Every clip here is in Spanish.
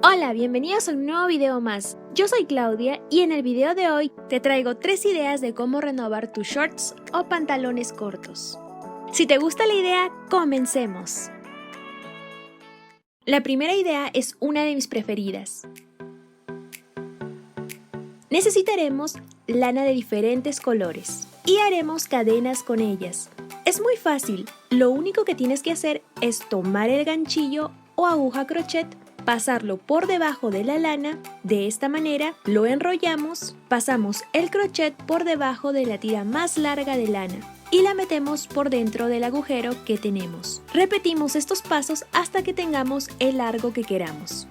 Hola, bienvenidos a un nuevo video más. Yo soy Claudia y en el video de hoy te traigo 3 ideas de cómo renovar tus shorts o pantalones cortos. Si te gusta la idea, comencemos. La primera idea es una de mis preferidas. Necesitaremos lana de diferentes colores y haremos cadenas con ellas. Es muy fácil, lo único que tienes que hacer es tomar el ganchillo o aguja crochet, pasarlo por debajo de la lana, de esta manera lo enrollamos, pasamos el crochet por debajo de la tira más larga de lana y la metemos por dentro del agujero que tenemos. Repetimos estos pasos hasta que tengamos el largo que queramos.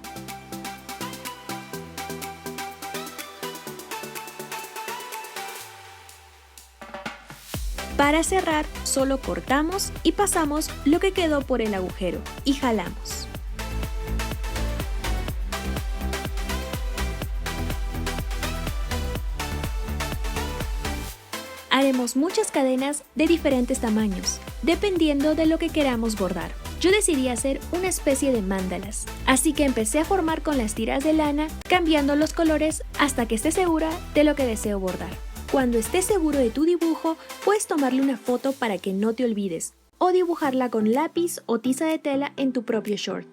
Para cerrar, solo cortamos y pasamos lo que quedó por el agujero y jalamos. Haremos muchas cadenas de diferentes tamaños, dependiendo de lo que queramos bordar. Yo decidí hacer una especie de mandalas, así que empecé a formar con las tiras de lana, cambiando los colores hasta que esté segura de lo que deseo bordar. Cuando estés seguro de tu dibujo, puedes tomarle una foto para que no te olvides, o dibujarla con lápiz o tiza de tela en tu propio short.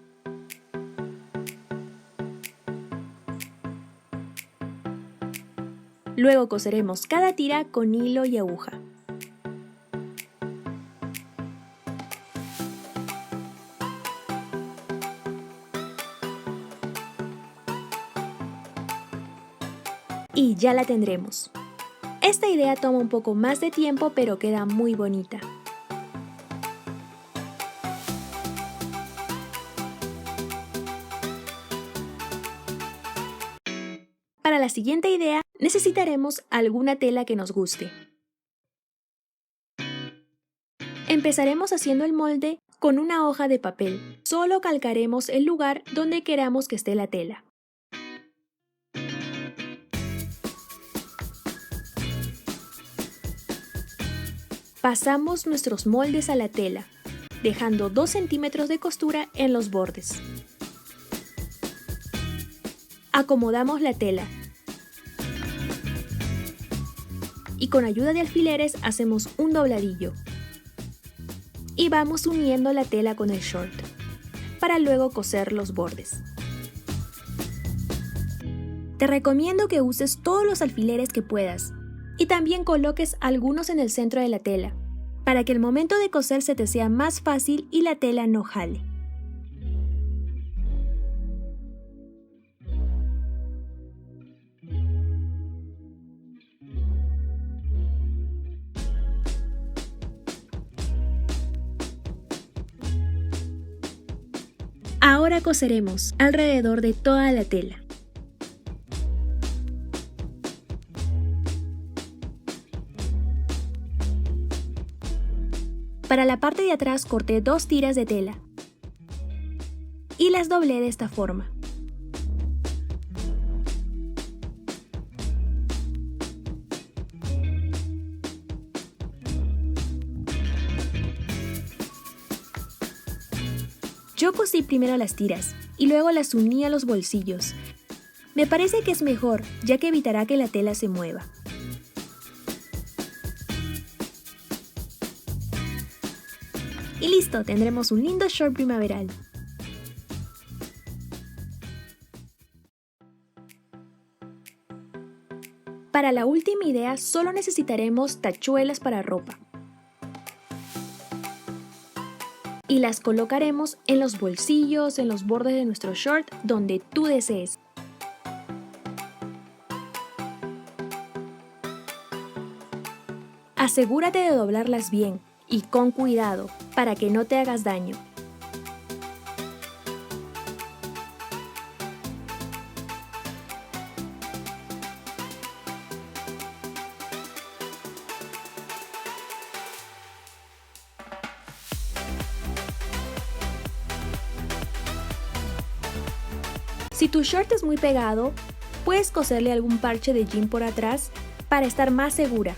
Luego coseremos cada tira con hilo y aguja. Y ya la tendremos. Esta idea toma un poco más de tiempo, pero queda muy bonita. Para la siguiente idea, necesitaremos alguna tela que nos guste. Empezaremos haciendo el molde con una hoja de papel. Solo calcaremos el lugar donde queramos que esté la tela. Pasamos nuestros moldes a la tela, dejando 2 centímetros de costura en los bordes. Acomodamos la tela y con ayuda de alfileres hacemos un dobladillo y vamos uniendo la tela con el short para luego coser los bordes. Te recomiendo que uses todos los alfileres que puedas y también coloques algunos en el centro de la tela para que el momento de coser se te sea más fácil y la tela no jale. Ahora coseremos alrededor de toda la tela. Para la parte de atrás corté 2 tiras de tela y las doblé de esta forma. Yo cosí primero las tiras y luego las uní a los bolsillos. Me parece que es mejor, ya que evitará que la tela se mueva. Y listo, tendremos un lindo short primaveral. Para la última idea solo necesitaremos tachuelas para ropa. Y las colocaremos en los bolsillos, en los bordes de nuestro short, donde tú desees. Asegúrate de doblarlas bien y con cuidado para que no te hagas daño. Si tu short es muy pegado, puedes coserle algún parche de jean por atrás para estar más segura.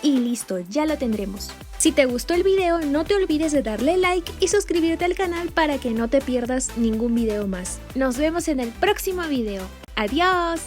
Y listo, ya lo tendremos. Si te gustó el video, no te olvides de darle like y suscribirte al canal para que no te pierdas ningún video más. Nos vemos en el próximo video. ¡Adiós!